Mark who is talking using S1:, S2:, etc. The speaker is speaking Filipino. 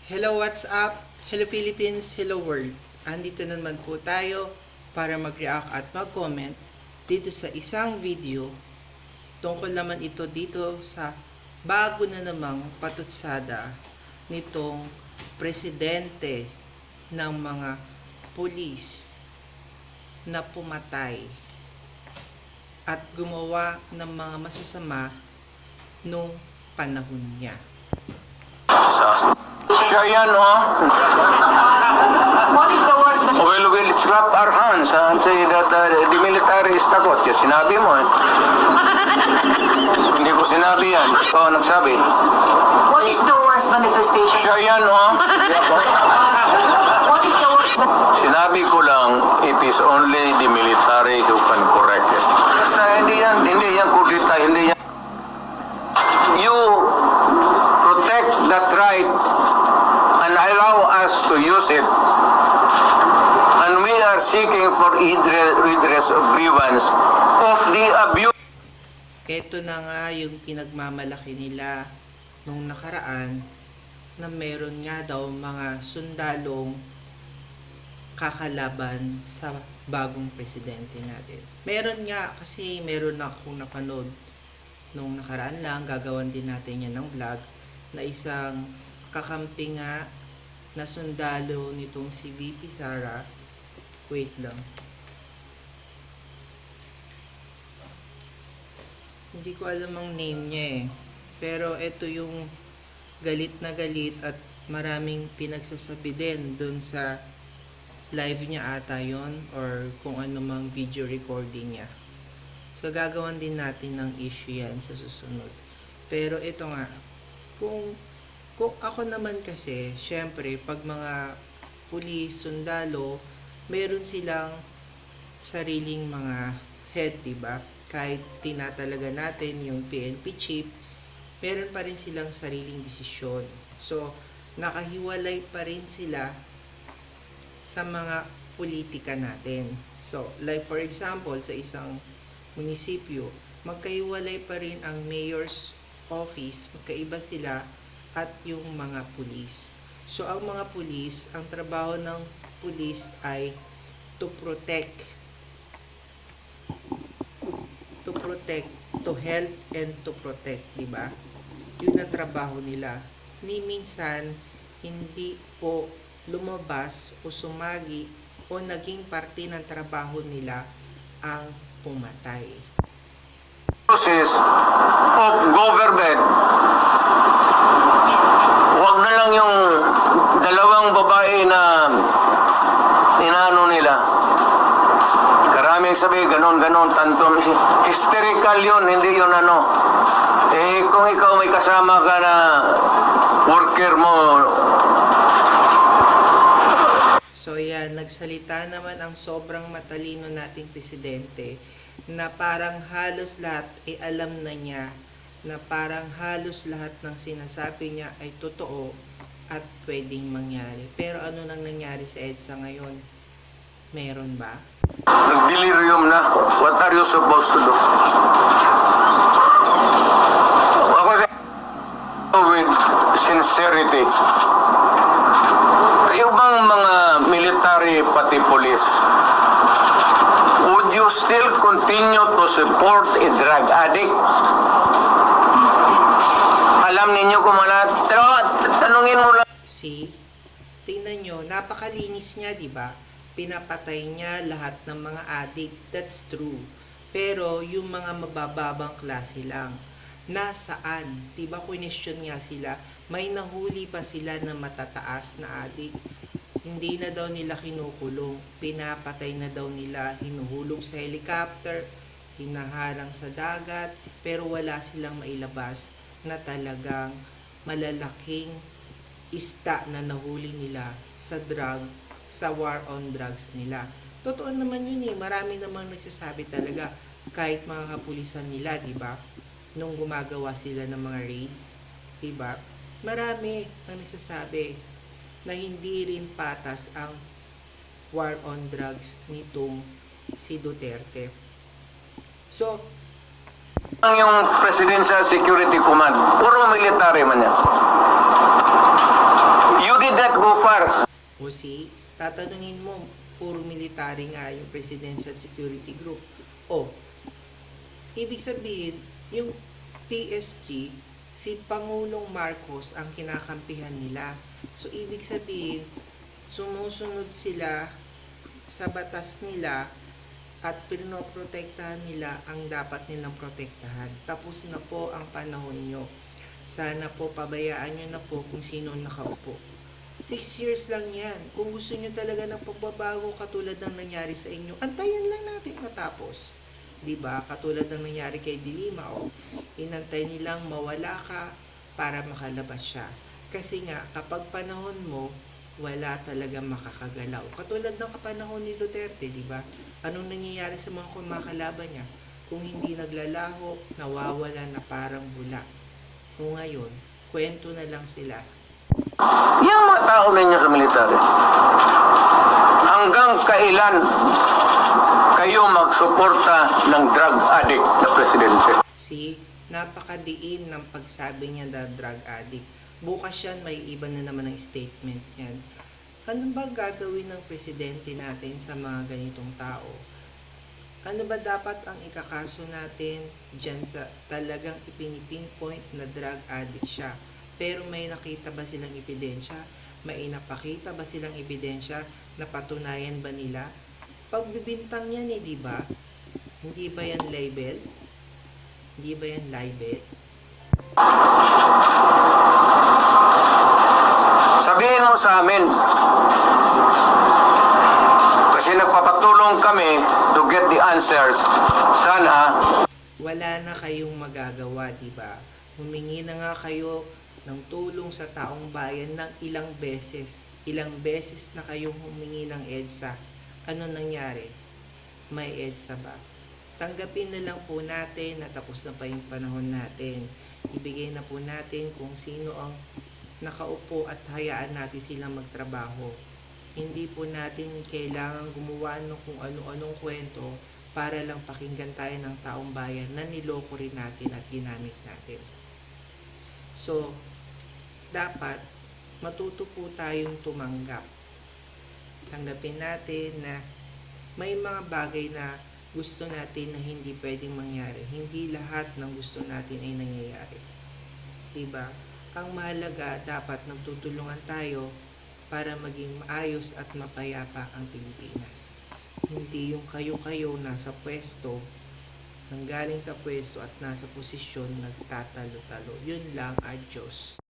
S1: Hello, what's up? Hello Philippines, hello world. Andito na naman po tayo para mag-react at mag-comment dito sa isang video. Tungkol naman ito dito sa bago na namang patutsada nitong presidente ng mga pulis na pumatay at gumawa ng mga masasama nung panahon niya.
S2: Siya yan, oh.
S3: What is the worst?
S2: We'll slap our hands and say that the military is takot. Yan, sinabi mo, eh. Hindi ko sinabi yan. Ikaw ang nagsabi.
S3: What is the worst manifestation?
S2: Siya yan, oh.
S3: What is the worst?
S2: Sinabi ko lang, it is only the military who can correct it. Hindi yan kudita, hindi yan. You protect that right and allow us to use it. And we are seeking for redress of grievance of the abuse.
S1: Ito na nga yung pinagmamalaki nila nung nakaraan na meron nga daw mga sundalong kakalaban sa bagong presidente natin. Meron nga kasi meron akong napanood nung nakaraan lang, gagawan din natin yan ng vlog, na isang kakampi nga na sundalo nitong si VP Sara. Wait lang. Hindi ko alam ang name niya eh. Pero ito yung galit na galit at maraming pinagsasabi din dun sa live niya ata yon or kung ano mang video recording niya. So gagawan din natin ng issue yan sa susunod. Pero ito nga, kung ako naman kasi, syempre, pag mga pulis, sundalo, meron silang sariling mga head, diba? Kahit tinatalaga natin yung PNP chief, meron pa rin silang sariling desisyon. So, nakahiwalay pa rin sila sa mga politika natin. So, like for example, sa isang munisipyo, magkahiwalay pa rin ang mayor's office, magkaiba sila at yung mga pulis. So, ang mga pulis, ang trabaho ng pulis ay to protect, to help and to protect, di ba? Yun ang trabaho nila. Ni minsan, hindi po lumabas o sumagi o naging parte ng trabaho nila ang pumatay.
S2: Process of government. Huwag na lang yung dalawang babae na inaano nila. Karaming sabi, ganon, tantom. Hysterical yun, hindi yun ano. Eh, kung ikaw may kasama ka na worker mo.
S1: So yan, nagsalita naman ang sobrang matalino nating presidente na parang halos lahat ay alam na niya, na parang halos lahat ng sinasabi niya ay totoo at pwedeng mangyari. Pero ano nang nangyari sa EDSA ngayon? Meron ba?
S2: Nag-delirium na. What are you supposed to do? Ako with sincerity. Kayo bang mga military pati police, would you still continue to support a drug addict? Alam ninyo kung tanungin mo lang.
S1: See? Tingnan nyo, napakalinis niya, di ba? Pinapatay niya lahat ng mga addict. That's true. Pero yung mga mabababang klase lang, nasaan? Diba question nga sila, may nahuli pa sila na matataas na addict. Hindi na daw nila kinukulong, pinapatay na daw nila, hinuhulog sa helicopter, hinaharang sa dagat, pero wala silang mailabas na talagang malalaking ista na nahuli nila sa sa war on drugs nila. Totoo naman yun eh, marami namang nagsasabi talaga, kahit mga kapulisan nila, di ba? Nung gumagawa sila ng mga raids, di ba? Marami ang nagsasabi na hindi rin patas ang war on drugs nitong si Duterte. So,
S2: Ang yung Presidential Security Command, puro military man yan. You
S1: O si, tatanungin mo, puro military nga yung Presidential Security Group. O, ibig sabihin, yung PSG, si Pangulong Marcos ang kinakampihan nila. So, ibig sabihin, sumusunod sila sa batas nila at pinoprotektahan nila ang dapat nilang protektahan. Tapos na po ang panahon nyo. Sana po pabayaan nyo na po kung sino ang nakaupo. 6 years lang yan. Kung gusto nyo talaga ng pagbabago katulad ng nangyari sa inyo, antayin lang natin matapos. 'Di ba? Katulad ng nangyari kay Dilima, inantay nilang mawala ka para makalabas siya. Kasi nga, kapag panahon mo, wala talaga makakagalaw. Katulad ng kapanahon ni Duterte, 'di ba? Anong nangyayari sa mga kumakalaban niya? Kung hindi naglalaho, nawawala na parang bula. Kung ngayon, kwento na lang sila.
S2: Yung mga tao ninyo sa military, hanggang kailan kayo magsuporta ng drug addict na presidente?
S1: Si napakadiin ng pagsabi niya na drug addict. Bukas yan, may iba na naman ang statement yan. Ano ba gagawin ng presidente natin sa mga ganitong tao? Ano ba dapat ang ikakaso natin dyan sa talagang ipinipinpoint na drug addict siya? Pero may nakita ba silang ebidensya? May napakita ba silang ebidensya? Napatunayan ba nila? Pagbibintang yan di ba? Hindi ba yan label? Hindi ba yan libel?
S2: Sabihin mo sa amin, kasi nagpapatulong kami to get the answers. Sana
S1: Wala na kayong magagawa, di ba? Humingi na nga kayo ng tulong sa taong bayan ng ilang beses. Ilang beses na kayong humingi ng EDSA. Ano nangyari? May EDSA ba? Tanggapin na lang po natin na tapos na pa yung panahon natin. Ibigay na po natin kung sino ang nakaupo at hayaan natin silang magtrabaho. Hindi po natin kailangan gumawa ng kung ano-anong kwento para lang pakinggan tayo ng taong bayan na niloko rin natin at ginamit natin. So, dapat matuto po tayong tumanggap. Tanggapin natin na may mga bagay na gusto natin na hindi pwedeng mangyari. Hindi lahat ng gusto natin ay nangyayari. Diba? Ang mahalaga, dapat nagtutulungan tayo para maging maayos at mapayapa ang Pilipinas. Hindi yung kayo-kayo nasa pwesto, nanggaling sa pwesto at nasa posisyon nagtatalo-talo. Yun lang, adios.